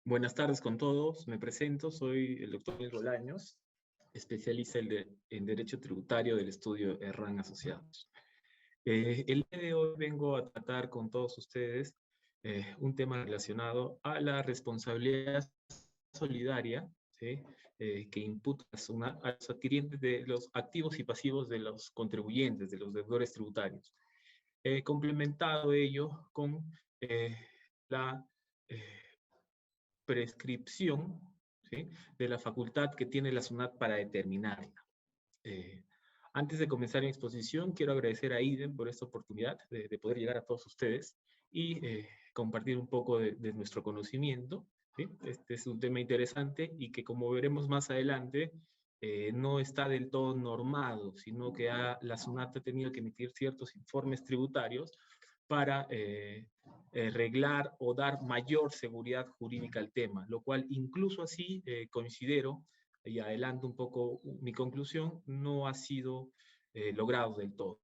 Buenas tardes con todos. Me presento, soy el doctor Luis Bolaños, especialista en Derecho Tributario del estudio Herrán Asociados. El día de hoy vengo a tratar con todos ustedes un tema relacionado a la responsabilidad solidaria, ¿sí? Que imputa a los adquirientes de los activos y pasivos de los contribuyentes, de los deudores tributarios. Complementado ello con la prescripción, ¿sí?, de la facultad que tiene la SUNAT para determinarla. Antes de comenzar mi exposición, quiero agradecer a IDEM por esta oportunidad de poder llegar a todos ustedes y compartir un poco de nuestro conocimiento, ¿sí? Este es un tema interesante y que, como veremos más adelante, no está del todo normado, sino que la SUNAT ha tenido que emitir ciertos informes tributarios para reglar o dar mayor seguridad jurídica al tema, lo cual incluso así considero, y adelanto un poco mi conclusión, no ha sido logrado del todo,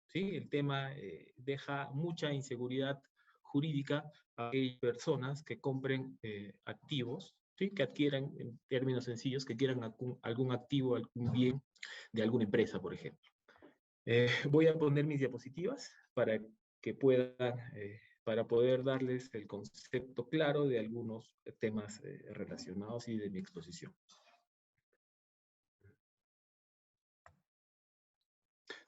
¿sí? El tema deja mucha inseguridad jurídica a aquellas personas que compren activos, ¿sí?, que adquieran, en términos sencillos, que quieran algún activo, algún bien de alguna empresa, por ejemplo. Voy a poner mis diapositivas para que puedan, para poder darles el concepto claro de algunos temas relacionados y de mi exposición.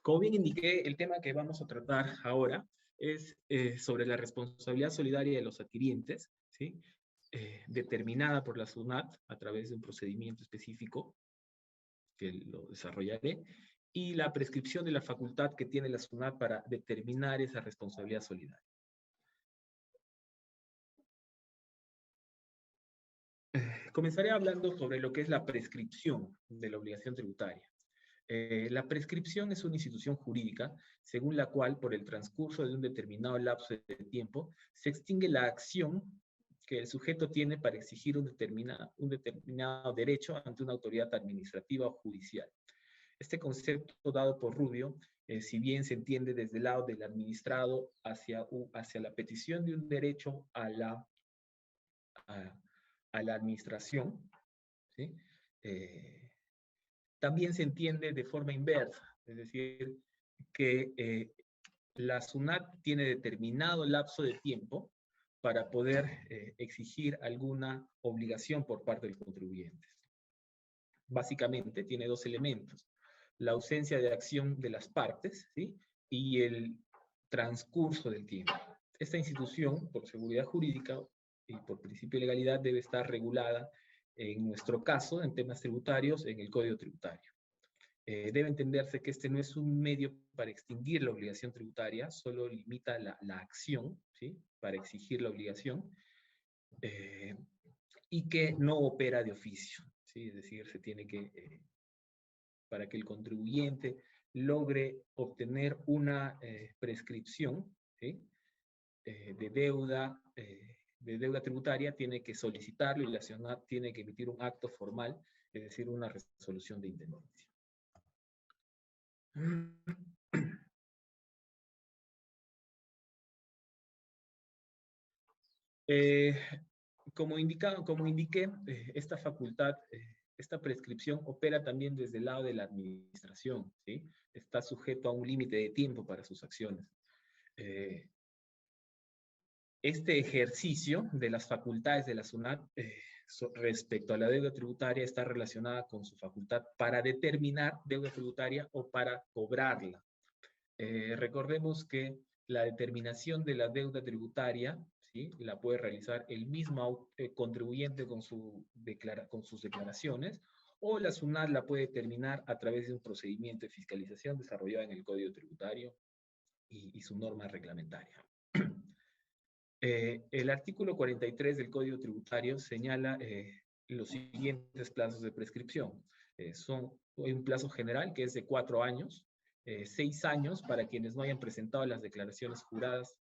Como bien indiqué, el tema que vamos a tratar ahora es sobre la responsabilidad solidaria de los adquirientes, ¿sí?, determinada por la SUNAT a través de un procedimiento específico que lo desarrollaré, y la prescripción de la facultad que tiene la SUNAT para determinar esa responsabilidad solidaria. Comenzaré hablando sobre lo que es la prescripción de la obligación tributaria. La prescripción es una institución jurídica según la cual, por el transcurso de un determinado lapso de tiempo, se extingue la acción que el sujeto tiene para exigir un determinado derecho ante una autoridad administrativa o judicial. Este concepto dado por Rubio, si bien se entiende desde el lado del administrado hacia la petición de un derecho a la administración, ¿sí?, también se entiende de forma inversa, es decir, que la SUNAT tiene determinado lapso de tiempo para poder exigir alguna obligación por parte de los contribuyentes. Básicamente tiene dos elementos: la ausencia de acción de las partes, ¿sí?, y el transcurso del tiempo. Esta institución, por seguridad jurídica y por principio de legalidad, debe estar regulada, en nuestro caso, en temas tributarios, en el Código Tributario. Debe entenderse que este no es un medio para extinguir la obligación tributaria, solo limita la acción, ¿sí?, para exigir la obligación, y que no opera de oficio, ¿sí? Es decir, se tiene que, para que el contribuyente logre obtener una prescripción, ¿sí?, de deuda tributaria, tiene que solicitarlo y la SUNAT tiene que emitir un acto formal, es decir, una resolución de intendencia. Como indiqué, esta facultad, esta prescripción opera también desde el lado de la administración, ¿sí? Está sujeto a un límite de tiempo para sus acciones. Este ejercicio de las facultades de la SUNAT respecto a la deuda tributaria está relacionada con su facultad para determinar deuda tributaria o para cobrarla. Recordemos que la determinación de la deuda tributaria, ¿sí?, la puede realizar el mismo contribuyente con sus declaraciones, o la SUNAT la puede determinar a través de un procedimiento de fiscalización desarrollado en el Código Tributario y su norma reglamentaria. El artículo 43 del Código Tributario señala los siguientes plazos de prescripción. Hay un plazo general que es de 4 años, 6 años para quienes no hayan presentado las declaraciones juradas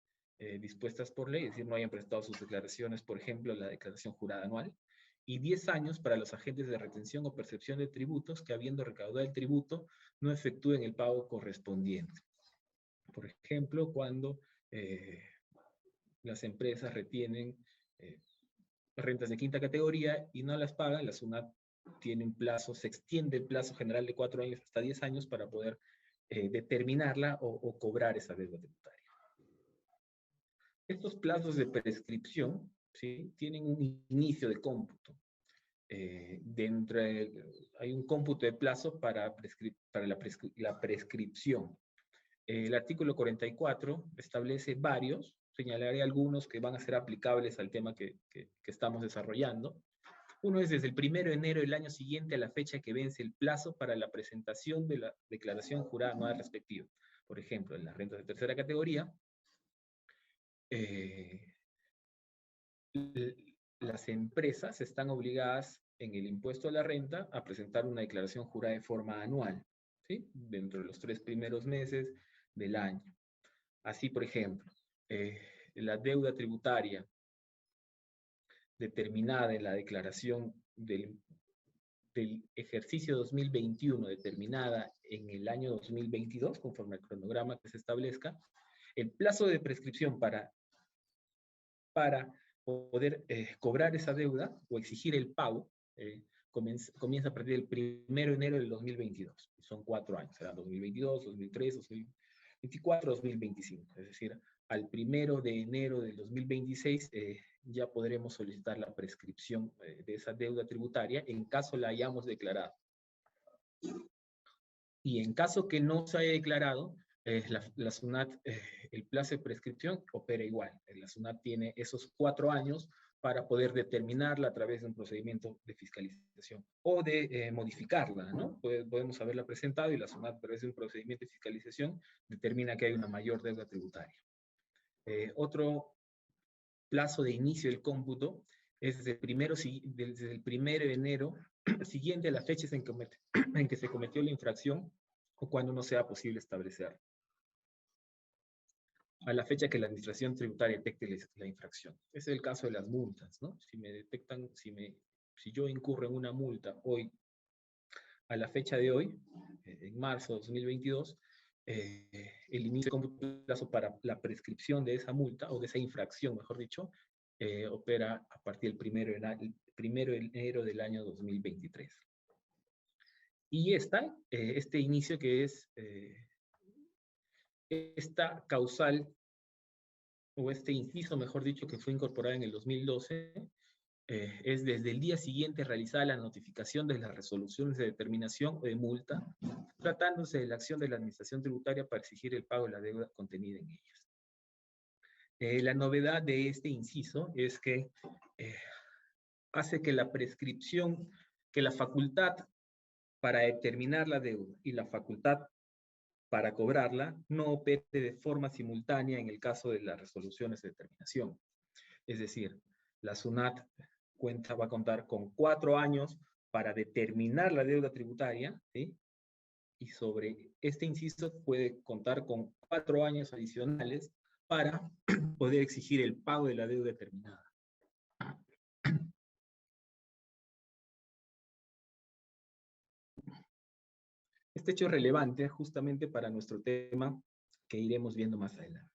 dispuestas por ley, es decir, no hayan presentado sus declaraciones, por ejemplo, la declaración jurada anual, y 10 años para los agentes de retención o percepción de tributos que, habiendo recaudado el tributo, no efectúen el pago correspondiente. Por ejemplo, cuando las empresas retienen rentas de quinta categoría y no las pagan, la SUNAT tiene un plazo, se extiende el plazo general de 4 años hasta 10 años para poder determinarla o cobrar esa deuda tributaria. Estos plazos de prescripción, ¿sí?, tienen un inicio de cómputo. Hay un cómputo de plazo para la prescripción. El artículo 44 establece varios, señalaré algunos que van a ser aplicables al tema que estamos desarrollando. Uno es desde el 1 de enero del año siguiente a la fecha que vence el plazo para la presentación de la declaración jurada anual respectiva. Por ejemplo, en las rentas de tercera categoría, las empresas están obligadas en el impuesto a la renta a presentar una declaración jurada de forma anual, ¿sí?, dentro de los 3 primeros meses del año. Así, por ejemplo, la deuda tributaria determinada en la declaración del ejercicio 2021, determinada en el año 2022, conforme al cronograma que se establezca, el plazo de prescripción para poder cobrar esa deuda o exigir el pago comienza a partir del 1 de enero del 2022. Son 4 años, será 2022, 2023, 2024, 2025. Es decir, al 1 de enero del 2026 ya podremos solicitar la prescripción de esa deuda tributaria en caso la hayamos declarado. Y en caso que no se haya declarado, la SUNAT, el plazo de prescripción opera igual. La SUNAT tiene esos 4 años para poder determinarla a través de un procedimiento de fiscalización o de modificarla, ¿no? Podemos haberla presentado y la SUNAT, a través de un procedimiento de fiscalización, determina que hay una mayor deuda tributaria. Otro plazo de inicio del cómputo es desde el 1 de enero siguiente a la fecha en que se cometió la infracción o cuando no sea posible establecerla, a la fecha que la administración tributaria detecte la infracción. Ese es el caso de las multas, ¿no? Si yo incurro en una multa hoy, a la fecha de hoy, en marzo de 2022, el inicio de plazo para la prescripción de esa multa, o de esa infracción, mejor dicho, opera a partir del 1 de enero del año 2023. Y este inicio que es esta causal, o este inciso, mejor dicho, que fue incorporado en el 2012, es desde el día siguiente realizada la notificación de las resoluciones de determinación o de multa, tratándose de la acción de la administración tributaria para exigir el pago de la deuda contenida en ellas. La novedad de este inciso es que hace que la prescripción, que la facultad para determinar la deuda y la facultad para cobrarla no opere de forma simultánea en el caso de las resoluciones de determinación. Es decir, la SUNAT va a contar con 4 años para determinar la deuda tributaria, ¿sí?, y sobre este inciso puede contar con 4 años adicionales para poder exigir el pago de la deuda determinada. Este hecho es relevante justamente para nuestro tema que iremos viendo más adelante.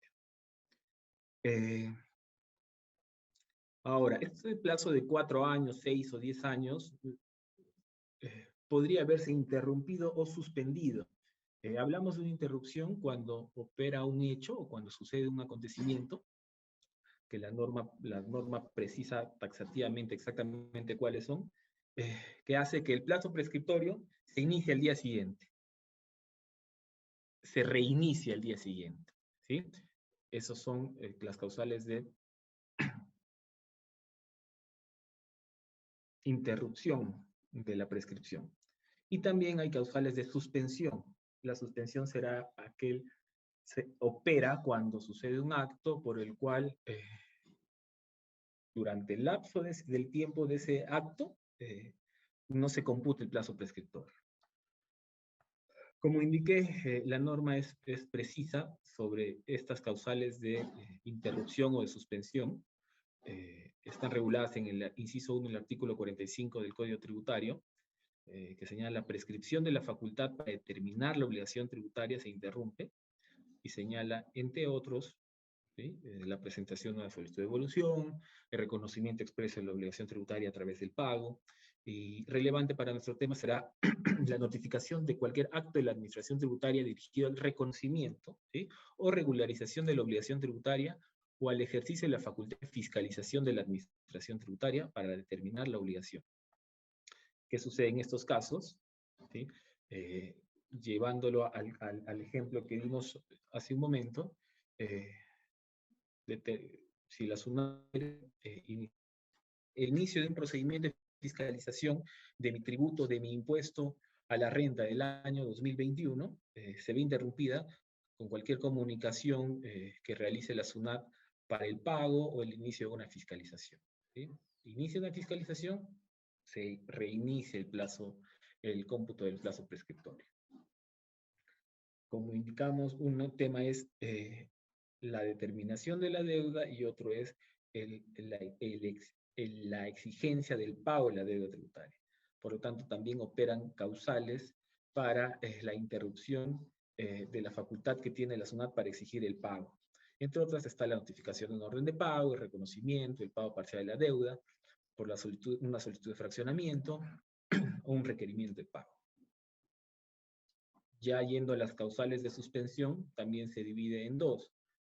Ahora, este plazo de 4 años, 6 o 10 años podría haberse interrumpido o suspendido. Hablamos de una interrupción cuando opera un hecho o cuando sucede un acontecimiento que la norma precisa taxativamente exactamente cuáles son, que hace que el plazo prescriptorio se inicie al día siguiente. Se reinicia al día siguiente, ¿sí? Esos son las causales de interrupción de la prescripción. Y también hay causales de suspensión. La suspensión será se opera cuando sucede un acto por el cual durante el lapso del tiempo de ese acto no se compute el plazo prescriptorio. Como indiqué, la norma es precisa sobre estas causales de interrupción o de suspensión. Están reguladas en el inciso 1 del artículo 45 del Código Tributario, que señala la prescripción de la facultad para determinar la obligación tributaria se interrumpe y señala, entre otros, ¿sí? La presentación de una solicitud de devolución, el reconocimiento expreso de la obligación tributaria a través del pago, y relevante para nuestro tema será la notificación de cualquier acto de la administración tributaria dirigido al reconocimiento, ¿sí? O regularización de la obligación tributaria o al ejercicio de la facultad de fiscalización de la administración tributaria para determinar la obligación. ¿Qué sucede en estos casos? ¿Sí? Llevándolo al ejemplo que dimos hace un momento, si la SUNAT el inicio de un procedimiento de fiscalización de mi tributo, de mi impuesto a la renta del año 2021, se ve interrumpida con cualquier comunicación que realice la SUNAT para el pago o el inicio de una fiscalización. ¿Sí? Inicia una fiscalización, se reinicia el cómputo del plazo prescriptorio. Como indicamos, un tema es la determinación de la deuda y otro es la exigencia del pago de la deuda tributaria. Por lo tanto, también operan causales para la interrupción de la facultad que tiene la SUNAT para exigir el pago. Entre otras está la notificación de un orden de pago, el reconocimiento, el pago parcial de la deuda, por una solicitud de fraccionamiento o un requerimiento de pago. Ya yendo a las causales de suspensión, también se divide en dos.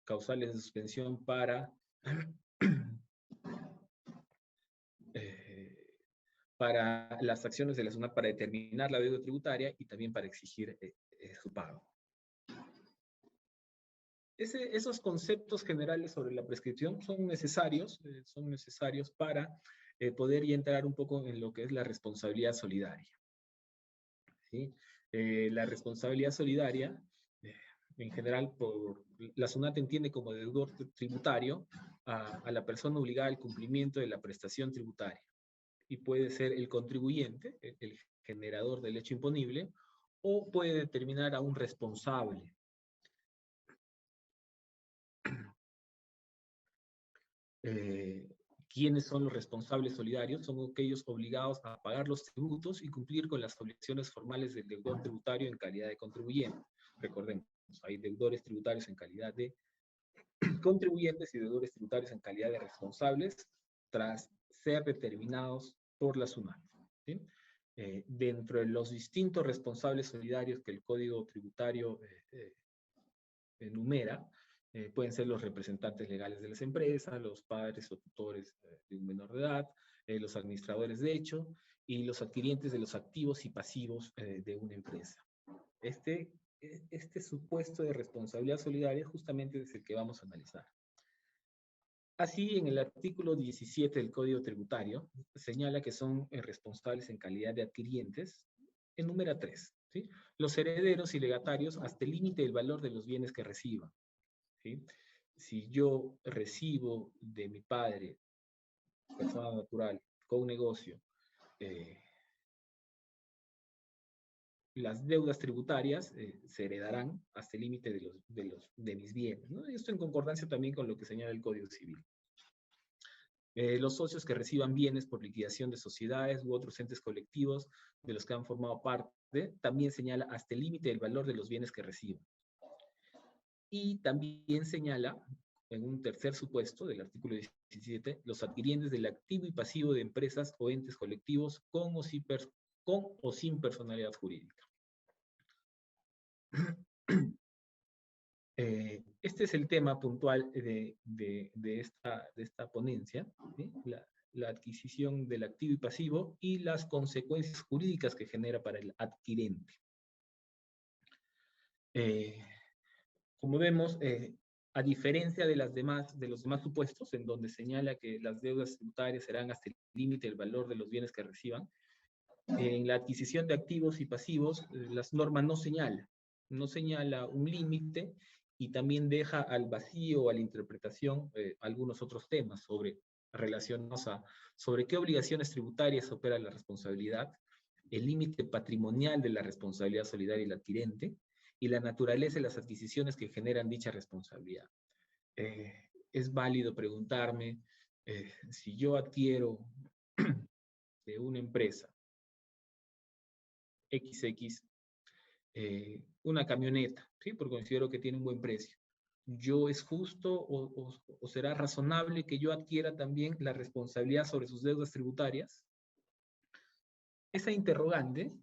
Causales de suspensión para las acciones de la SUNAT para determinar la deuda tributaria y también para exigir su pago. Esos conceptos generales sobre la prescripción son necesarios para poder ya entrar un poco en lo que es la responsabilidad solidaria. ¿Sí? La responsabilidad solidaria, en general, la SUNAT entiende como deudor tributario a la persona obligada al cumplimiento de la prestación tributaria. Y puede ser el contribuyente, el generador del hecho imponible, o puede determinar a un responsable. ¿Quiénes son los responsables solidarios? Son aquellos obligados a pagar los tributos y cumplir con las obligaciones formales del deudor tributario en calidad de contribuyente. Recordemos, hay deudores tributarios en calidad de contribuyentes y deudores tributarios en calidad de responsables tras ser determinados por la SUNAT. ¿Sí? Dentro de los distintos responsables solidarios que el Código Tributario enumera, pueden ser los representantes legales de las empresas, los padres o tutores de un menor de edad, los administradores de hecho y los adquirientes de los activos y pasivos de una empresa. Este supuesto de responsabilidad solidaria justamente es el que vamos a analizar. Así, en el artículo 17 del Código Tributario, señala que son responsables en calidad de adquirientes, enumera 3, ¿sí? Los herederos y legatarios hasta el límite del valor de los bienes que reciban, ¿sí? Si yo recibo de mi padre, persona natural, con un negocio, las deudas tributarias se heredarán hasta el límite de mis bienes, ¿no? Esto en concordancia también con lo que señala el Código Civil. Los socios que reciban bienes por liquidación de sociedades u otros entes colectivos de los que han formado parte, también señala hasta el límite del valor de los bienes que reciban. Y también señala, en un tercer supuesto del artículo 17, los adquirientes del activo y pasivo de empresas o entes colectivos con o sin personalidad jurídica. Este es el tema puntual de esta ponencia, ¿sí? La adquisición del activo y pasivo y las consecuencias jurídicas que genera para el adquirente. Como vemos, a diferencia de los demás supuestos, en donde señala que las deudas tributarias serán hasta el límite del valor de los bienes que reciban, En la adquisición de activos y pasivos, las normas no señala un límite y también deja al vacío, a la interpretación, algunos otros temas relacionados sobre qué obligaciones tributarias opera la responsabilidad, el límite patrimonial de la responsabilidad solidaria del adquirente y la naturaleza de las adquisiciones que generan dicha responsabilidad. Es válido preguntarme si yo adquiero de una empresa XX una camioneta, ¿sí? Porque considero que tiene un buen precio. ¿Yo es justo o será razonable que yo adquiera también la responsabilidad sobre sus deudas tributarias? Esa interrogante,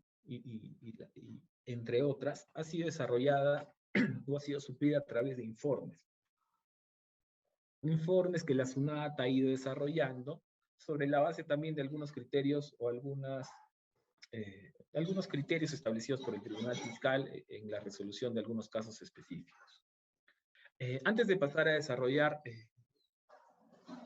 entre otras, ha sido desarrollada o ha sido suplida a través de informes. Informes que la SUNAT ha ido desarrollando sobre la base también de algunos criterios o algunos criterios establecidos por el Tribunal Fiscal en la resolución de algunos casos específicos. Antes de pasar a desarrollar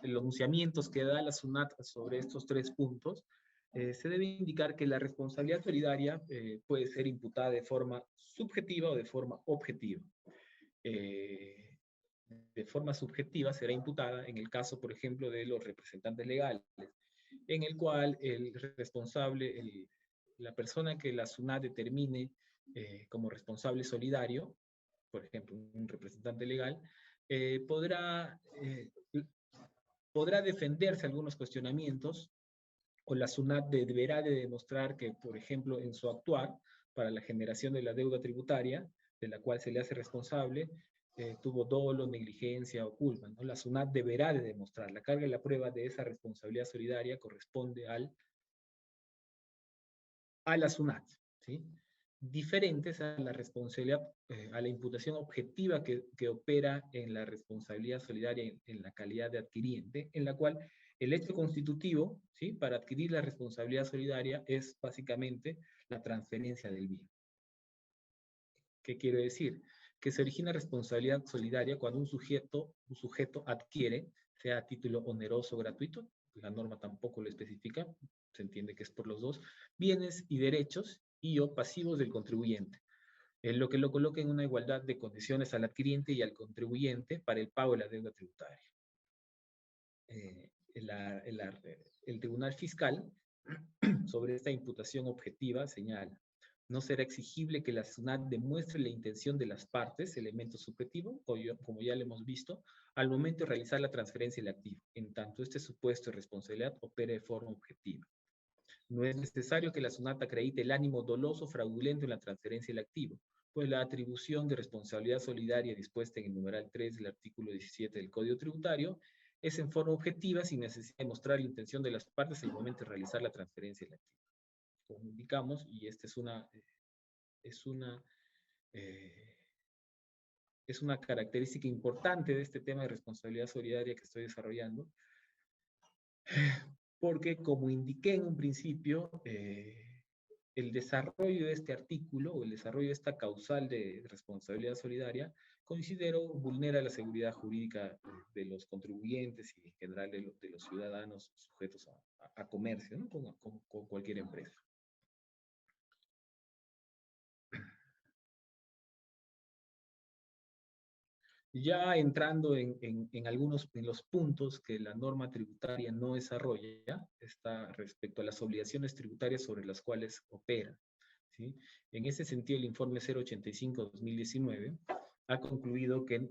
los enunciamientos que da la SUNAT sobre estos tres puntos, se debe indicar que la responsabilidad solidaria puede ser imputada de forma subjetiva o de forma objetiva. De forma subjetiva será imputada en el caso, por ejemplo, de los representantes legales, en el cual el responsable, la persona que la SUNAT determine como responsable solidario, por ejemplo, un representante legal, podrá defenderse algunos cuestionamientos, o la SUNAT deberá de demostrar que, por ejemplo, en su actuar para la generación de la deuda tributaria, de la cual se le hace responsable, tuvo dolo, negligencia o culpa, ¿no? La SUNAT deberá de demostrar. La carga y la prueba de esa responsabilidad solidaria corresponde a la SUNAT, ¿sí? Diferentes a la responsabilidad, a la imputación objetiva que opera en la responsabilidad solidaria en la calidad de adquiriente, en la cual el hecho constitutivo, ¿sí?, para adquirir la responsabilidad solidaria es básicamente la transferencia del bien. ¿Qué quiere decir? Que se origina responsabilidad solidaria cuando un sujeto adquiere, sea a título oneroso o gratuito, la norma tampoco lo especifica, se entiende que es por los dos, bienes y derechos y o pasivos del contribuyente, lo que lo coloca en una igualdad de condiciones al adquiriente y al contribuyente para el pago de la deuda tributaria. El Tribunal Fiscal, sobre esta imputación objetiva, señala: no será exigible que la SUNAT demuestre la intención de las partes, elemento subjetivo, como ya lo hemos visto, al momento de realizar la transferencia del activo, en tanto este supuesto de responsabilidad opere de forma objetiva. No es necesario que la SUNAT acredite el ánimo doloso o fraudulento en la transferencia del activo, pues la atribución de responsabilidad solidaria dispuesta en el numeral 3 del artículo 17 del Código Tributario es en forma objetiva sin necesidad de mostrar la intención de las partes al momento de realizar la transferencia del activo. Como indicamos, y esta es una característica importante de este tema de responsabilidad solidaria que estoy desarrollando, porque como indiqué en un principio, el desarrollo de este artículo o el desarrollo de esta causal de responsabilidad solidaria, considero vulnera la seguridad jurídica de los contribuyentes y en general de los ciudadanos sujetos a comercio, ¿no?, con cualquier empresa. Ya entrando en algunos de los puntos que la norma tributaria no desarrolla, está respecto a las obligaciones tributarias sobre las cuales opera, ¿sí? En ese sentido, el informe 085-2019 ha concluido que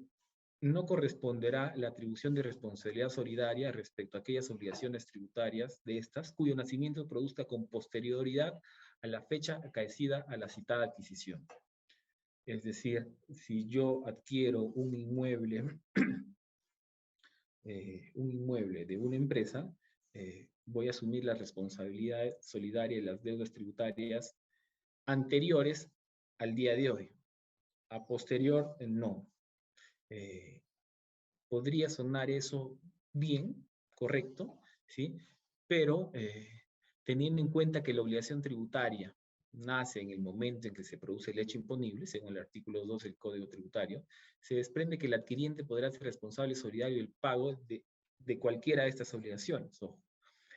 no corresponderá la atribución de responsabilidad solidaria respecto a aquellas obligaciones tributarias de estas cuyo nacimiento produzca con posterioridad a la fecha acaecida a la citada adquisición. Es decir, si yo adquiero un inmueble de una empresa, voy a asumir la responsabilidad solidaria de las deudas tributarias anteriores al día de hoy. A posterior, no. Podría sonar eso bien, correcto, ¿sí? Pero teniendo en cuenta que la obligación tributaria nace en el momento en que se produce el hecho imponible, según el artículo 2 del Código Tributario, se desprende que el adquiriente podrá ser responsable solidario del pago de cualquiera de estas obligaciones. Ojo.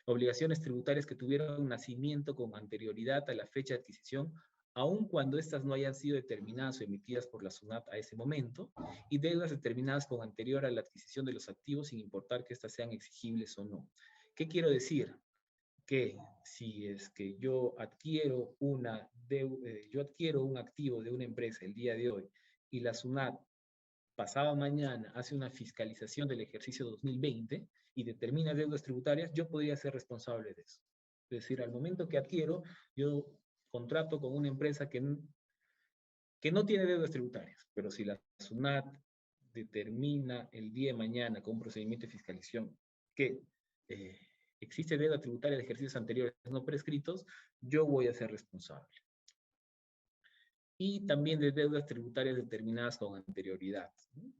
obligaciones tributarias que tuvieron nacimiento con anterioridad a la fecha de adquisición, aun cuando éstas no hayan sido determinadas o emitidas por la SUNAT a ese momento, y deudas determinadas con anterior a la adquisición de los activos, sin importar que éstas sean exigibles o no. ¿Qué quiero decir? Que si es que yo adquiero un activo de una empresa el día de hoy y la SUNAT pasado mañana hace una fiscalización del ejercicio 2020 y determina deudas tributarias, yo podría ser responsable de eso. Es decir, al momento que adquiero, yo contrato con una empresa que no tiene deudas tributarias, pero si la SUNAT determina el día de mañana con un procedimiento de fiscalización que existe deuda tributaria de ejercicios anteriores no prescritos, yo voy a ser responsable. Y también de deudas tributarias determinadas con anterioridad, ¿no?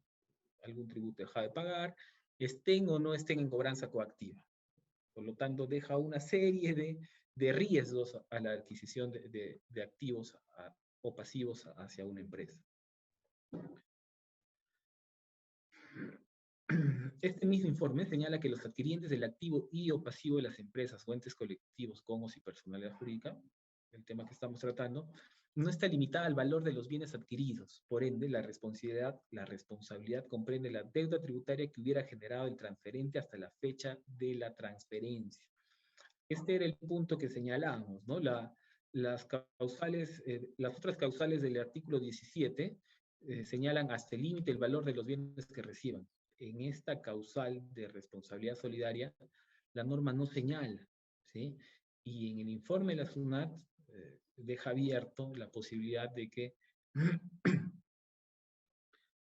Algún tributo dejado de pagar, estén o no estén en cobranza coactiva. Por lo tanto, deja una serie de riesgos a la adquisición de activos o pasivos hacia una empresa. Este mismo informe señala que los adquirientes del activo y o pasivo de las empresas o entes colectivos con o sin personalidad jurídica, el tema que estamos tratando, no está limitada al valor de los bienes adquiridos. Por ende, la responsabilidad comprende la deuda tributaria que hubiera generado el transferente hasta la fecha de la transferencia. Este era el punto que señalábamos, ¿no? Las otras causales del artículo 17 señalan hasta el límite el valor de los bienes que reciban. En esta causal de responsabilidad solidaria, la norma no señala, ¿sí? Y en el informe de la SUNAT deja abierto la posibilidad de que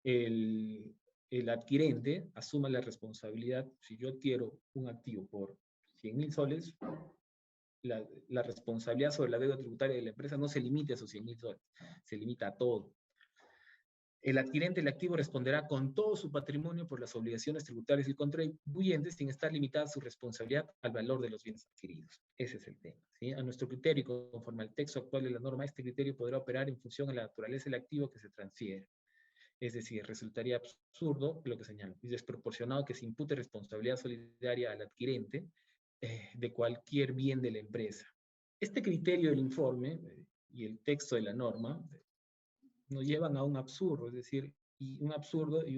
el adquirente asuma la responsabilidad. Si yo adquiero un activo por 100.000 soles, la responsabilidad sobre la deuda tributaria de la empresa no se limita a esos 100.000 soles, se limita a todo. El adquirente del activo responderá con todo su patrimonio por las obligaciones tributarias del contribuyente sin estar limitada su responsabilidad al valor de los bienes adquiridos. Ese es el tema, ¿sí? A nuestro criterio, conforme al texto actual de la norma, este criterio podrá operar en función de la naturaleza del activo que se transfiere. Es decir, resultaría absurdo lo que señalo, y desproporcionado que se impute responsabilidad solidaria al adquirente de cualquier bien de la empresa. Este criterio del informe y el texto de la norma nos llevan a un absurdo, es decir, un absurdo y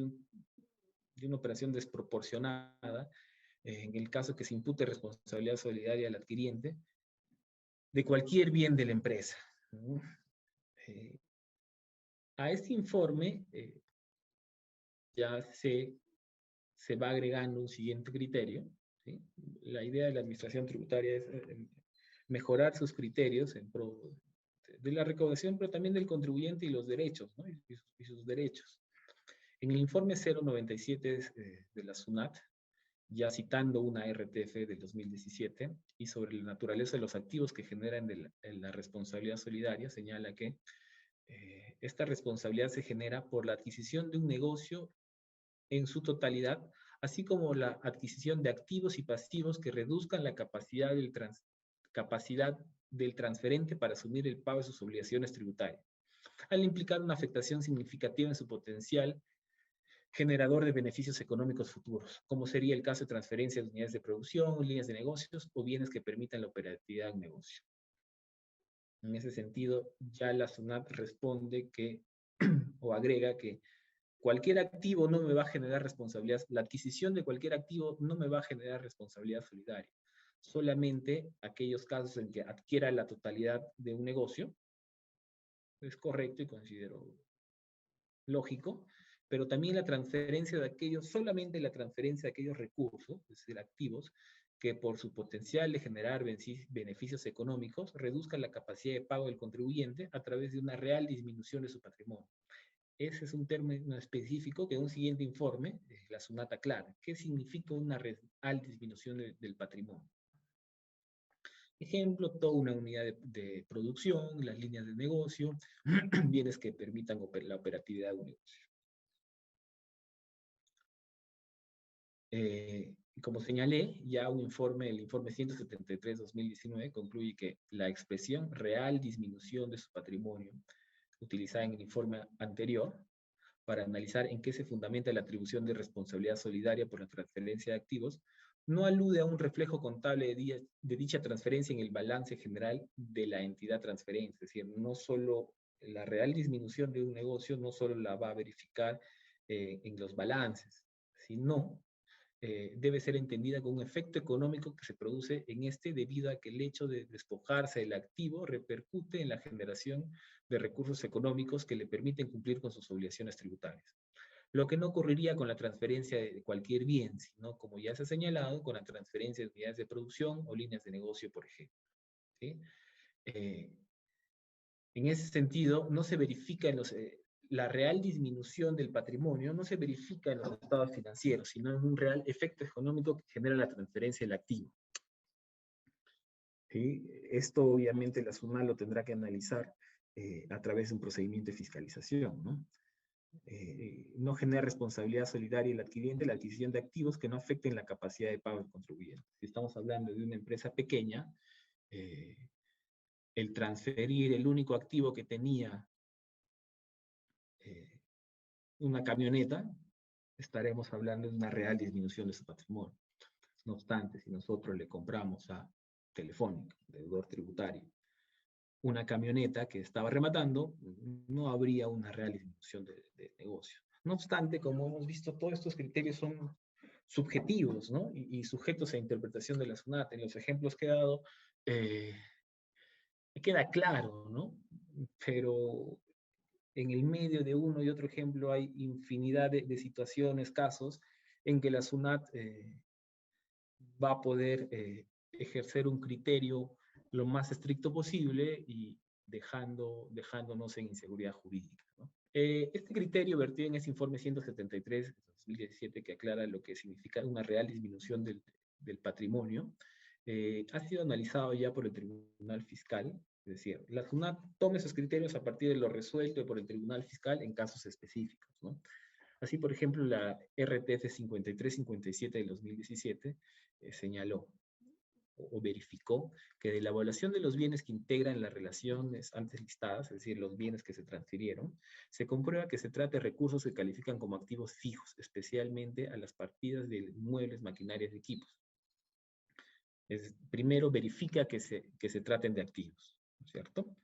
una operación desproporcionada en el caso que se impute responsabilidad solidaria al adquiriente de cualquier bien de la empresa, ¿no? A este informe ya se va agregando un siguiente criterio, ¿sí? La idea de la administración tributaria es mejorar sus criterios en pro de la recaudación, pero también del contribuyente y los derechos, ¿no? y sus derechos. En el informe 097 de la SUNAT, ya citando una RTF del 2017, y sobre la naturaleza de los activos que generan la responsabilidad solidaria, señala que esta responsabilidad se genera por la adquisición de un negocio en su totalidad, así como la adquisición de activos y pasivos que reduzcan la capacidad del transferente para asumir el pago de sus obligaciones tributarias, al implicar una afectación significativa en su potencial generador de beneficios económicos futuros, como sería el caso de transferencias de unidades de producción, líneas de negocios o bienes que permitan la operatividad del negocio. En ese sentido, ya la SUNAT responde que, o agrega que cualquier activo no me va a generar responsabilidad, la adquisición de cualquier activo no me va a generar responsabilidad solidaria. Solamente aquellos casos en que adquiera la totalidad de un negocio, es correcto y considero lógico, pero también la transferencia de aquellos, solamente la transferencia de aquellos recursos, es decir, activos, que por su potencial de generar beneficios económicos reduzcan la capacidad de pago del contribuyente a través de una real disminución de su patrimonio. Ese es un término específico que en un siguiente informe, la SUNAT aclara. ¿Qué significa una real disminución del patrimonio? Ejemplo, toda una unidad de producción, las líneas de negocio, bienes que permitan la operatividad de un negocio. Como señalé, ya el informe 173-2019 concluye que la expresión real disminución de su patrimonio, utilizada en el informe anterior, para analizar en qué se fundamenta la atribución de responsabilidad solidaria por la transferencia de activos, no alude a un reflejo contable de dicha transferencia en el balance general de la entidad transferente. Es decir, no solo la real disminución de un negocio, no solo la va a verificar en los balances, sino debe ser entendida como un efecto económico que se produce en este debido a que el hecho de despojarse del activo repercute en la generación de recursos económicos que le permiten cumplir con sus obligaciones tributarias. Lo que no ocurriría con la transferencia de cualquier bien, sino, como ya se ha señalado, con la transferencia de unidades de producción o líneas de negocio, por ejemplo. ¿Sí? En ese sentido, no se verifica la real disminución del patrimonio no se verifica en los estados financieros, sino en un real efecto económico que genera la transferencia del activo. ¿Sí? Esto obviamente la SUNAT lo tendrá que analizar a través de un procedimiento de fiscalización, ¿no? No genera responsabilidad solidaria el adquiriente la adquisición de activos que no afecten la capacidad de pago del contribuyente. Si estamos hablando de una empresa pequeña, el transferir el único activo que tenía una camioneta, estaremos hablando de una real disminución de su patrimonio. No obstante, si nosotros le compramos a Telefónica, deudor tributario, una camioneta que estaba rematando, no habría una real disminución de negocio. No obstante, como hemos visto, todos estos criterios son subjetivos, ¿no? Y sujetos a interpretación de la SUNAT. En los ejemplos que he dado, queda claro, ¿no? Pero en el medio de uno y otro ejemplo hay infinidad de situaciones, casos, en que la SUNAT va a poder ejercer un criterio lo más estricto posible y dejándonos en inseguridad jurídica, ¿no? Este criterio vertido en ese informe 173 de 2017 que aclara lo que significa una real disminución del patrimonio, ha sido analizado ya por el Tribunal Fiscal. Es decir, la SUNAT toma esos criterios a partir de lo resuelto por el Tribunal Fiscal en casos específicos, ¿no? Así, por ejemplo, la RTF 5357 del 2017 señaló o verificó que de la evaluación de los bienes que integran las relaciones antes listadas, es decir, los bienes que se transfirieron, se comprueba que se trata de recursos que califican como activos fijos, especialmente a las partidas de muebles, maquinarias y equipos. Primero verifica que se traten de activos, ¿cierto?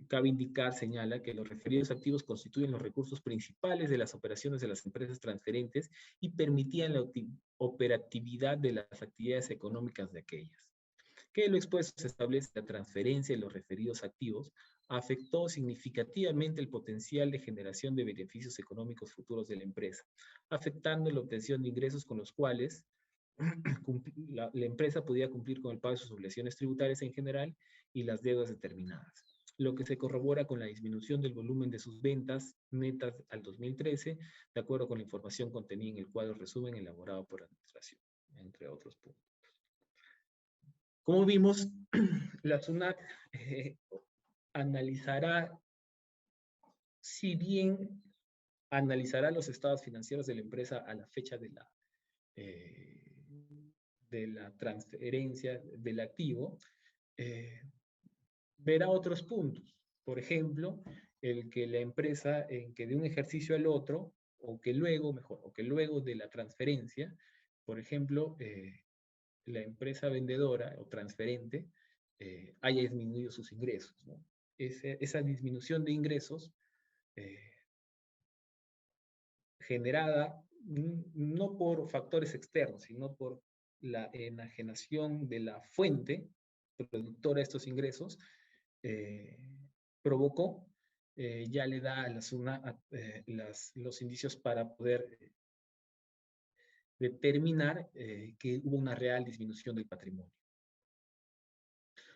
Cabe indicar, señala, que los referidos activos constituyen los recursos principales de las operaciones de las empresas transferentes y permitían la operatividad de las actividades económicas de aquellas. Que lo expuesto se establece la transferencia de los referidos activos afectó significativamente el potencial de generación de beneficios económicos futuros de la empresa, afectando la obtención de ingresos con los cuales la empresa podía cumplir con el pago de sus obligaciones tributarias en general y las deudas determinadas, lo que se corrobora con la disminución del volumen de sus ventas netas al 2013, de acuerdo con la información contenida en el cuadro resumen elaborado por la Administración, entre otros puntos. Como vimos, la SUNAT analizará, si bien analizará los estados financieros de la empresa a la fecha de la transferencia del activo, verá otros puntos. Por ejemplo, el que la empresa, en que de un ejercicio al otro, o que luego de la transferencia, por ejemplo, la empresa vendedora o transferente haya disminuido sus ingresos, ¿no? Esa disminución de ingresos generada no por factores externos, sino por la enajenación de la fuente productora de estos ingresos, provocó, ya le da a la SUNAT los indicios para poder determinar que hubo una real disminución del patrimonio.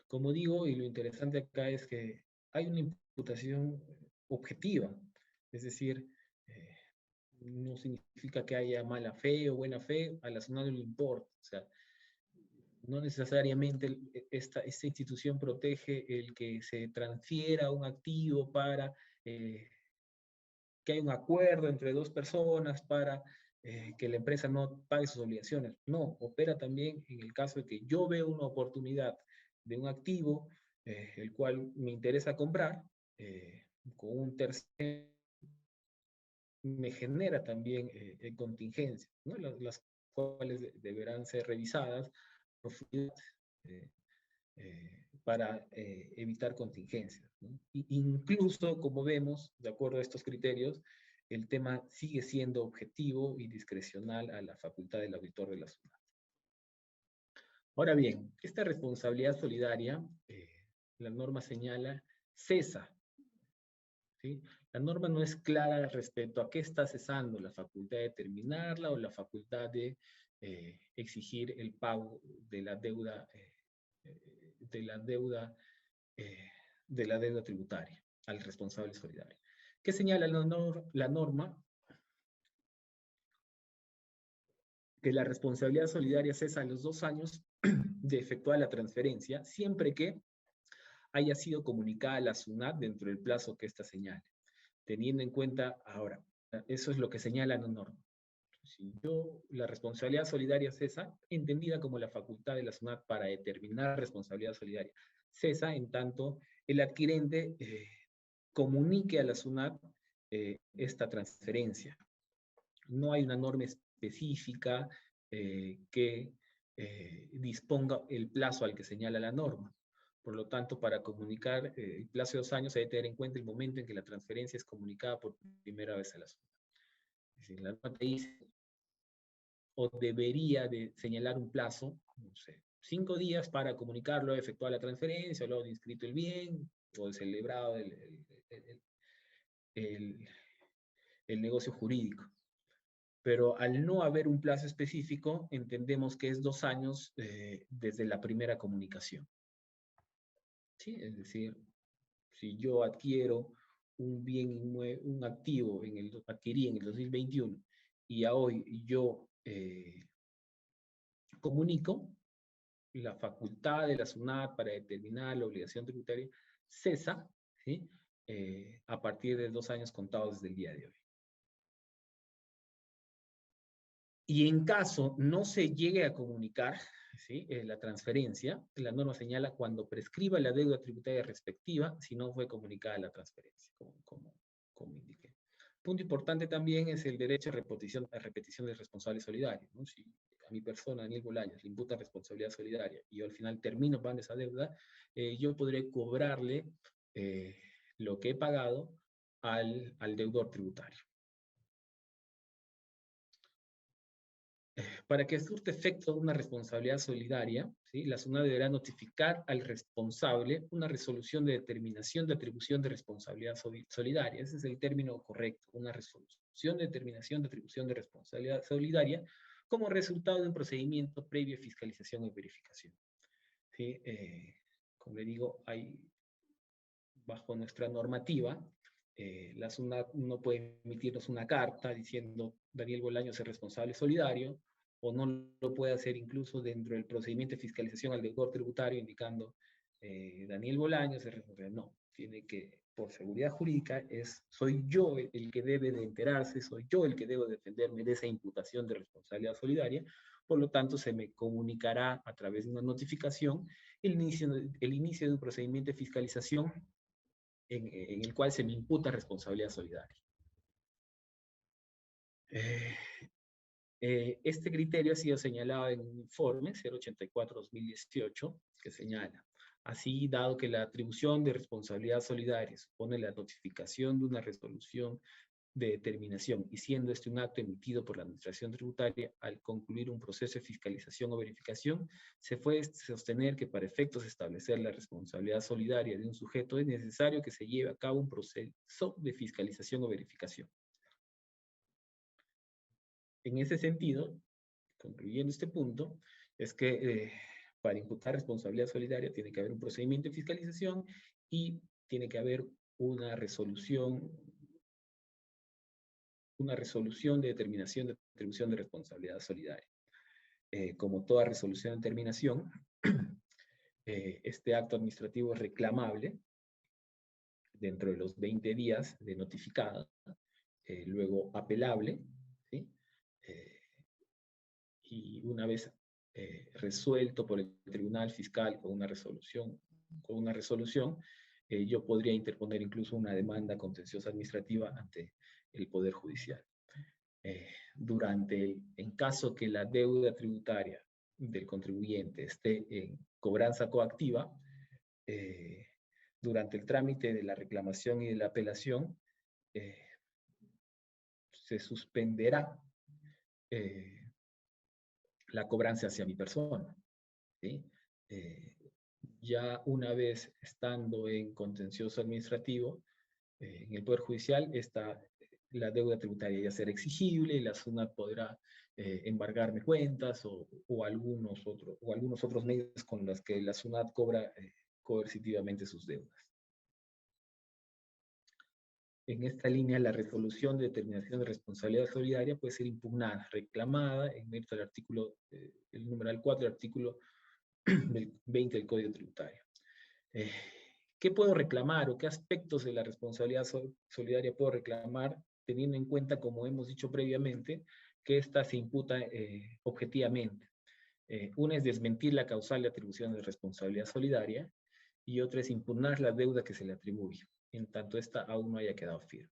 Como digo, y lo interesante acá es que hay una imputación objetiva, es decir, no significa que haya mala fe o buena fe, a la SUNAT no le importa. O sea, no necesariamente esta institución protege el que se transfiera un activo para que haya un acuerdo entre dos personas para que la empresa no pague sus obligaciones. No, opera también en el caso de que yo veo una oportunidad de un activo el cual me interesa comprar con un tercero me genera también contingencias, ¿no? Las cuales deberán ser revisadas para evitar contingencias, ¿no? Incluso, como vemos, de acuerdo a estos criterios, el tema sigue siendo objetivo y discrecional a la facultad del auditor de la SUNAT. Ahora bien, esta responsabilidad solidaria, la norma señala, cesa, ¿sí? La norma no es clara respecto a qué está cesando, la facultad de determinarla o la facultad de exigir el pago de la deuda, de la deuda tributaria al responsable solidario. ¿Qué señala la norma? Que la responsabilidad solidaria cesa a los 2 años de efectuar la transferencia, siempre que haya sido comunicada a la SUNAT dentro del plazo que ésta señale. Teniendo en cuenta, ahora, eso es lo que señala la norma. Si la responsabilidad solidaria cesa, entendida como la facultad de la SUNAT para determinar responsabilidad solidaria, cesa en tanto el adquirente comunique a la SUNAT esta transferencia. No hay una norma específica que disponga el plazo al que señala la norma. Por lo tanto, para comunicar el plazo de 2 años, hay que tener en cuenta el momento en que la transferencia es comunicada por primera vez a la SUNAT. Es decir, la norma te dice, o debería de señalar un plazo, no sé, 5 días para comunicarlo, efectuar la transferencia, o luego de inscrito el bien, o de celebrado el negocio jurídico. Pero al no haber un plazo específico, entendemos que es 2 años desde la primera comunicación. ¿Sí? Es decir, si yo adquiero un bien inmueble, un activo adquirí en el 2021 y a hoy yo comunico, la facultad de la SUNAT para determinar la obligación tributaria cesa, ¿sí? A partir de 2 años contados desde el día de hoy. Y en caso no se llegue a comunicar, ¿sí? La transferencia, la norma señala cuando prescriba la deuda tributaria respectiva si no fue comunicada la transferencia, como indiqué. Punto importante también es el derecho a repetición de responsable solidario, ¿no? Si a mi persona, Daniel Bolaños, le imputa responsabilidad solidaria y yo al final termino pagando esa deuda, yo podré cobrarle lo que he pagado al deudor tributario. Para que surte efecto una responsabilidad solidaria, ¿sí? La SUNAT deberá notificar al responsable una resolución de determinación de atribución de responsabilidad solidaria. Ese es el término correcto, una resolución de determinación de atribución de responsabilidad solidaria como resultado de un procedimiento previo a fiscalización y verificación. ¿Sí? Como le digo, bajo nuestra normativa, la SUNAT no puede emitirnos una carta diciendo Daniel Bolaños es responsable solidario, o no lo puede hacer incluso dentro del procedimiento de fiscalización al deudor tributario indicando Daniel Bolaños es responsable. No, tiene que, por seguridad jurídica, soy yo el que debe de enterarse, soy yo el que debo defenderme de esa imputación de responsabilidad solidaria, por lo tanto se me comunicará a través de una notificación el inicio de un procedimiento de fiscalización en el cual se me imputa responsabilidad solidaria. Este criterio ha sido señalado en un informe 084-2018 que señala, así dado que la atribución de responsabilidad solidaria supone la notificación de una resolución de determinación y siendo este un acto emitido por la Administración Tributaria, al concluir un proceso de fiscalización o verificación, se puede sostener que para efectos de establecer la responsabilidad solidaria de un sujeto es necesario que se lleve a cabo un proceso de fiscalización o verificación. En ese sentido, concluyendo este punto, es que para imputar responsabilidad solidaria tiene que haber un procedimiento de fiscalización y tiene que haber una resolución de determinación de atribución de responsabilidad solidaria. Como toda resolución de determinación, este acto administrativo es reclamable dentro de los 20 días de notificada, luego apelable, ¿sí? Y una vez resuelto por el tribunal fiscal con una resolución, yo podría interponer incluso una demanda contenciosa administrativa ante el Poder Judicial. En caso que la deuda tributaria del contribuyente esté en cobranza coactiva, durante el trámite de la reclamación y de la apelación, se suspenderá la cobranza hacia mi persona, ¿sí? Ya una vez estando en contencioso administrativo, en el Poder Judicial, la deuda tributaria ya será exigible y la SUNAT podrá embargarme cuentas o algunos otros medios con los que la SUNAT cobra coercitivamente sus deudas. En esta línea, la resolución de determinación de responsabilidad solidaria puede ser impugnada, reclamada en mérito del artículo, el numeral 4 del artículo 20 del Código Tributario. ¿Qué puedo reclamar o qué aspectos de la responsabilidad solidaria puedo reclamar, teniendo en cuenta, como hemos dicho previamente, que ésta se imputa objetivamente? Una es desmentir la causal de atribución de responsabilidad solidaria y otra es impugnar la deuda que se le atribuye, en tanto esta aún no haya quedado firme.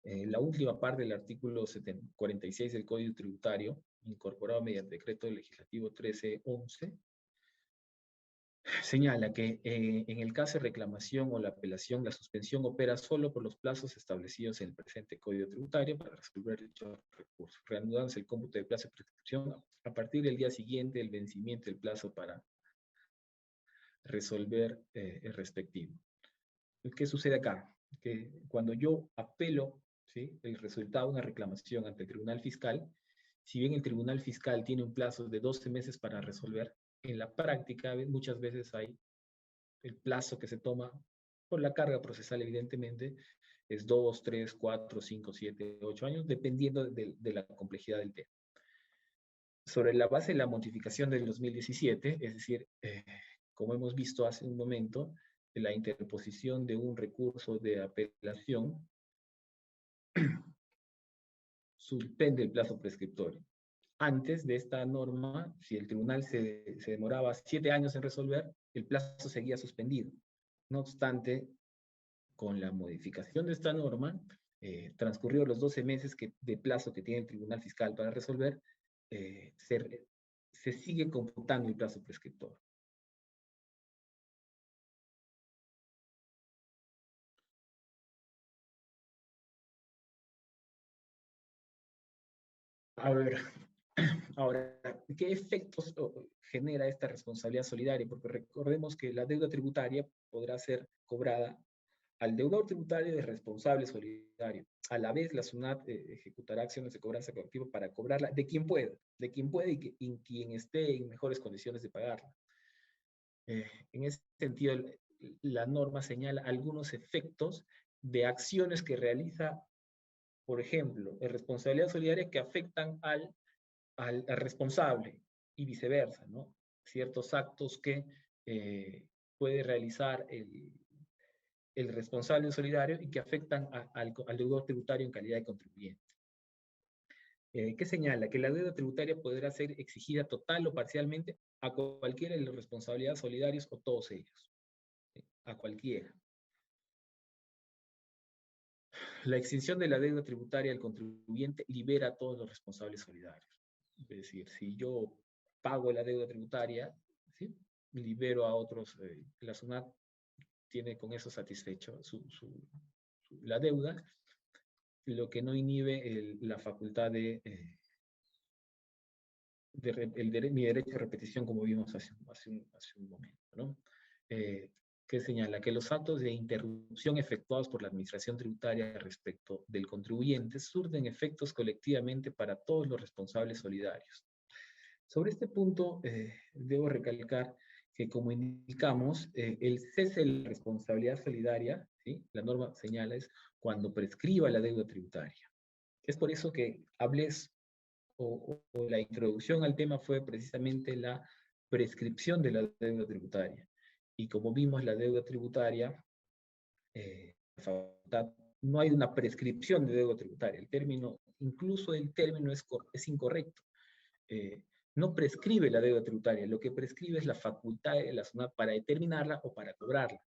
La última parte del artículo 46 del Código Tributario, incorporado mediante decreto legislativo 1311, señala que en el caso de reclamación o la apelación, la suspensión opera solo por los plazos establecidos en el presente Código Tributario para resolver dicho recurso, reanudándose el cómputo de plazo de prescripción a partir del día siguiente del vencimiento del plazo para resolver el respectivo. ¿Qué sucede acá? Que cuando yo apelo, ¿sí?, el resultado de una reclamación ante el Tribunal Fiscal, si bien el Tribunal Fiscal tiene un plazo de 12 meses para resolver, en la práctica muchas veces hay el plazo que se toma por la carga procesal, evidentemente, es 2, 3, 4, 5, 7, 8 años, dependiendo de la complejidad del tema. Sobre la base de la modificación del 2017, es decir, como hemos visto hace un momento, la interposición de un recurso de apelación suspende el plazo prescriptorio. Antes de esta norma, si el tribunal se demoraba 7 años en resolver, el plazo seguía suspendido. No obstante, con la modificación de esta norma, transcurridos los 12 meses de plazo que tiene el Tribunal Fiscal para resolver, se sigue computando el plazo prescriptor. A ver, ahora, ¿qué efectos genera esta responsabilidad solidaria? Porque recordemos que la deuda tributaria podrá ser cobrada al deudor tributario de responsable solidario. A la vez, la SUNAT ejecutará acciones de cobranza colectiva para cobrarla de quien pueda y quien esté en mejores condiciones de pagarla. En ese sentido, la norma señala algunos efectos de acciones que realiza, por ejemplo, en responsabilidad solidaria que afectan al responsable y viceversa, ¿no? Ciertos actos que puede realizar el responsable solidario y que afectan al deudor tributario en calidad de contribuyente. ¿Qué señala? Que la deuda tributaria podrá ser exigida total o parcialmente a cualquiera de los responsabilidades solidarios o todos ellos. A cualquiera. La extinción de la deuda tributaria del contribuyente libera a todos los responsables solidarios. Es decir, si yo pago la deuda tributaria, ¿sí?, libero a otros, la SUNAT tiene con eso satisfecho la deuda, lo que no inhibe la facultad mi derecho a repetición, como vimos hace un momento, ¿no? Que señala que los actos de interrupción efectuados por la administración tributaria respecto del contribuyente surten efectos colectivamente para todos los responsables solidarios. Sobre este punto, debo recalcar que, como indicamos, el cese de la responsabilidad solidaria, ¿sí?, la norma señala, es cuando prescriba la deuda tributaria. Es por eso que la introducción al tema fue precisamente la prescripción de la deuda tributaria. Y como vimos, la deuda tributaria, no hay una prescripción de deuda tributaria. Incluso el término es incorrecto. No prescribe la deuda tributaria, lo que prescribe es la facultad de la SUNAT para determinarla o para cobrarla.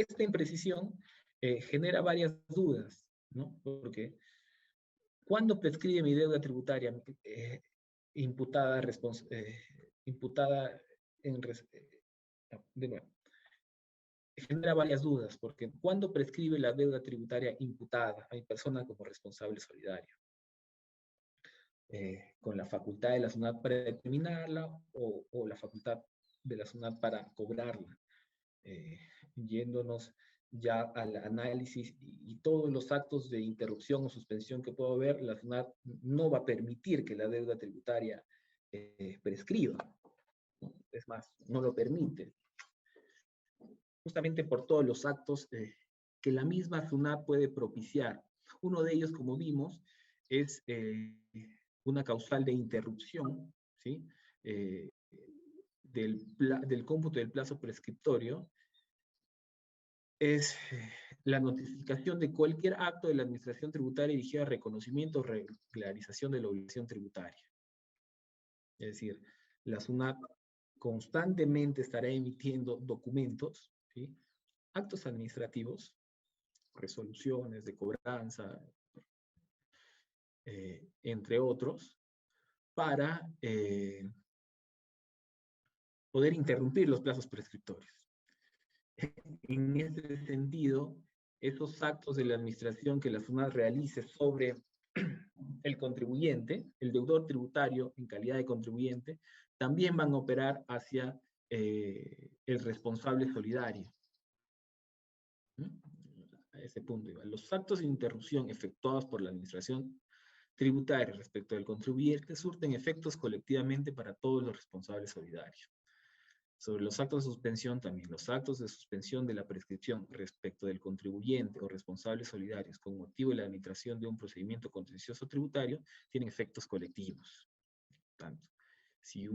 esta imprecisión genera varias dudas, ¿no? Porque ¿cuándo prescribe mi deuda tributaria imputada, imputada en... de nuevo, genera varias dudas, porque ¿cuándo prescribe la deuda tributaria imputada a mi persona como responsable solidario? Con la facultad de la SUNAT para determinarla o la facultad de la SUNAT para cobrarla. Yéndonos ya al análisis y todos los actos de interrupción o suspensión que pueda haber, la SUNAT no va a permitir que la deuda tributaria prescriba, ¿no? Es más, no lo permite. Justamente por todos los actos que la misma SUNAT puede propiciar. Uno de ellos, como vimos, es una causal de interrupción, ¿sí? Del cómputo del plazo prescriptorio, es la notificación de cualquier acto de la administración tributaria dirigido a reconocimiento o regularización de la obligación tributaria. Es decir, la SUNAT constantemente estará emitiendo documentos, ¿sí? Actos administrativos, resoluciones de cobranza, entre otros, para poder interrumpir los plazos prescriptorios. En ese sentido, esos actos de la administración que la SUNAT realice sobre el contribuyente, el deudor tributario en calidad de contribuyente, también van a operar hacia el responsable solidario. A ese punto iba. Los actos de interrupción efectuados por la administración tributaria respecto del contribuyente surten efectos colectivamente para todos los responsables solidarios. Sobre los actos de suspensión también, los actos de suspensión de la prescripción respecto del contribuyente o responsables solidarios con motivo de la administración de un procedimiento contencioso tributario tienen efectos colectivos. Tanto, si el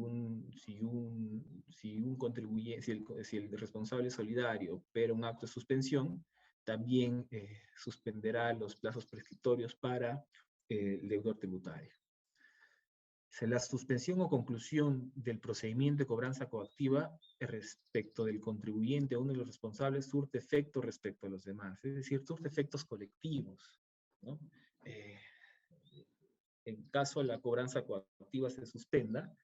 responsable solidario opera un acto de suspensión, también suspenderá los plazos prescriptorios para el deudor tributario. La suspensión o conclusión del procedimiento de cobranza coactiva respecto del contribuyente o uno de los responsables surte efecto respecto a los demás, es decir, surte efectos colectivos, ¿no? En caso la cobranza coactiva se suspenda,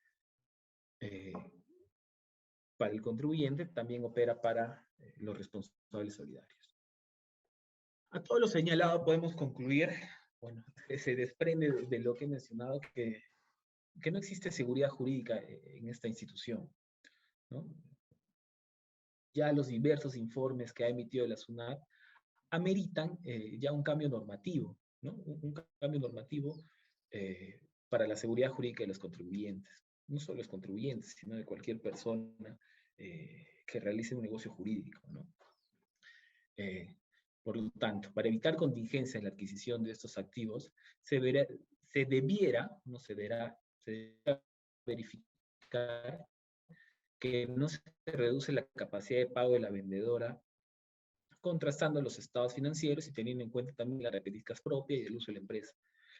para el contribuyente también opera para los responsables solidarios. A todo lo señalado podemos concluir, bueno, que se desprende de lo que he mencionado, que no existe seguridad jurídica en esta institución, ¿no? Ya los diversos informes que ha emitido la SUNAT ameritan ya un cambio normativo, ¿no? Un cambio normativo para la seguridad jurídica de los contribuyentes. No solo los contribuyentes, sino de cualquier persona que realice un negocio jurídico, ¿no? Por lo tanto, para evitar contingencia en la adquisición de estos activos, se debiera verificar que no se reduce la capacidad de pago de la vendedora, contrastando los estados financieros y teniendo en cuenta también las características propias y el uso de la empresa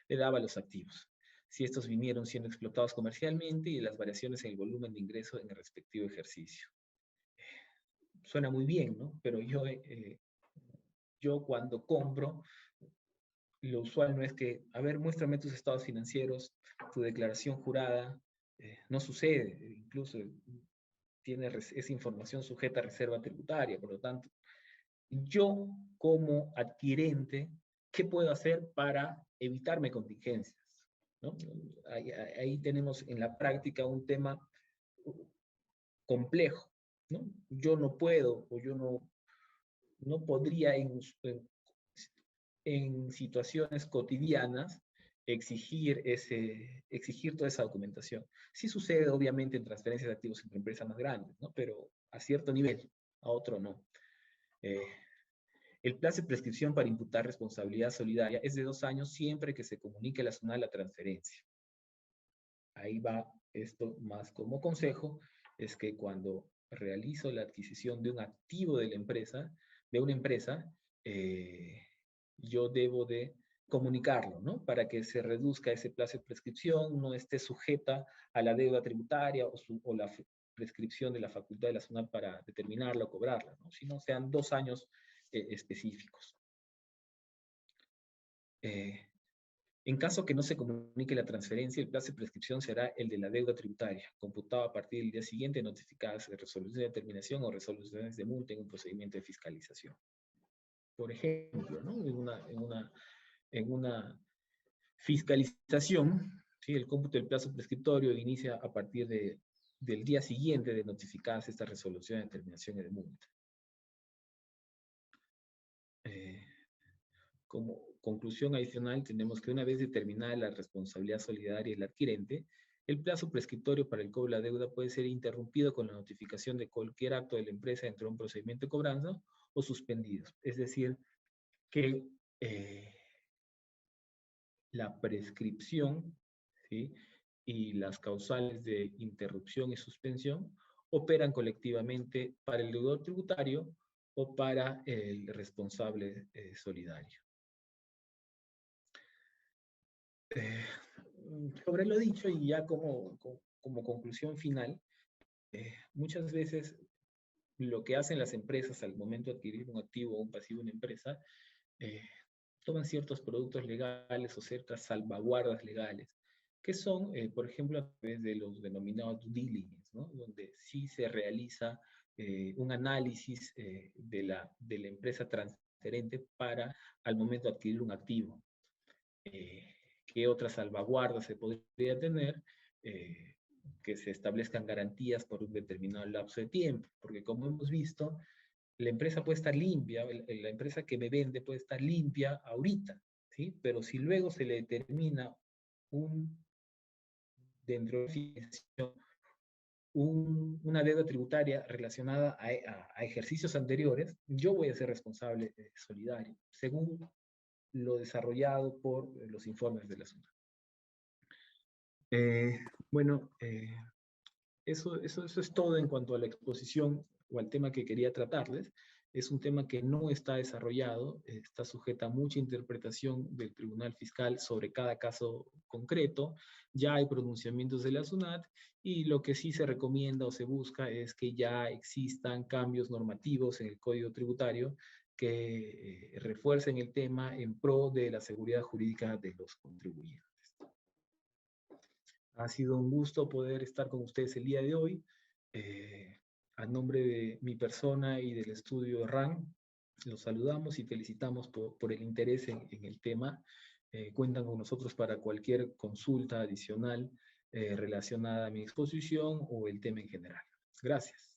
le daba los activos, si estos vinieron siendo explotados comercialmente y las variaciones en el volumen de ingreso en el respectivo ejercicio. Suena muy bien, ¿no? Pero yo cuando compro, lo usual no es que, a ver, muéstrame tus estados financieros, tu declaración jurada. No sucede, incluso tiene esa información sujeta a reserva tributaria. Por lo tanto, yo como adquirente, ¿qué puedo hacer para evitarme contingencias? ¿No? Ahí tenemos en la práctica un tema complejo, ¿no? Yo no puedo o yo no podría en situaciones cotidianas exigir toda esa documentación. Sí sucede obviamente en transferencias de activos entre empresas más grandes, ¿no? Pero a cierto nivel, a otro no. El plazo de prescripción para imputar responsabilidad solidaria es de 2 años siempre que se comunique a la SUNAT la transferencia. Ahí va esto más como consejo, es que cuando realizo la adquisición de un activo de la empresa, de una empresa, yo debo de comunicarlo, ¿no? Para que se reduzca ese plazo de prescripción, no esté sujeta a la deuda tributaria o prescripción de la facultad de la SUNAT para determinarla o cobrarla, ¿no? Sino sean 2 años específicos. En caso que no se comunique la transferencia, el plazo de prescripción será el de la deuda tributaria, computado a partir del día siguiente, notificadas de resolución de determinación o resoluciones de multa en un procedimiento de fiscalización. Por ejemplo, ¿no? En una fiscalización, ¿sí? El cómputo del plazo prescriptorio inicia a partir del día siguiente de notificadas estas resoluciones de determinación y de multa. Como conclusión adicional, tenemos que una vez determinada la responsabilidad solidaria del adquirente, el plazo prescriptorio para el cobro de la deuda puede ser interrumpido con la notificación de cualquier acto de la empresa dentro de un procedimiento de cobranza o suspendido. Es decir, que la prescripción, ¿sí? Y las causales de interrupción y suspensión operan colectivamente para el deudor tributario o para el responsable solidario. Sobre lo dicho y ya como conclusión final, muchas veces lo que hacen las empresas al momento de adquirir un activo o un pasivo en una empresa, toman ciertos productos legales o ciertas salvaguardas legales, que son, por ejemplo, a través de los denominados due diligence, ¿no? Donde sí se realiza un análisis de la empresa transferente para al momento de adquirir un activo. ¿Qué otras salvaguardas se podría tener? Que se establezcan garantías por un determinado lapso de tiempo, porque como hemos visto, la empresa puede estar limpia, la empresa que me vende puede estar limpia ahorita, ¿sí? Pero si luego se le determina dentro de una deuda tributaria relacionada a ejercicios anteriores, yo voy a ser responsable solidario, según lo desarrollado por los informes de la SUNAT. Bueno, eso es todo en cuanto a la exposición o al tema que quería tratarles. Es un tema que no está desarrollado, está sujeta a mucha interpretación del Tribunal Fiscal sobre cada caso concreto. Ya hay pronunciamientos de la SUNAT y lo que sí se recomienda o se busca es que ya existan cambios normativos en el Código Tributario que refuercen el tema en pro de la seguridad jurídica de los contribuyentes. Ha sido un gusto poder estar con ustedes el día de hoy. A nombre de mi persona y del estudio RAN, los saludamos y felicitamos por el interés en el tema. Cuentan con nosotros para cualquier consulta adicional relacionada a mi exposición o el tema en general. Gracias.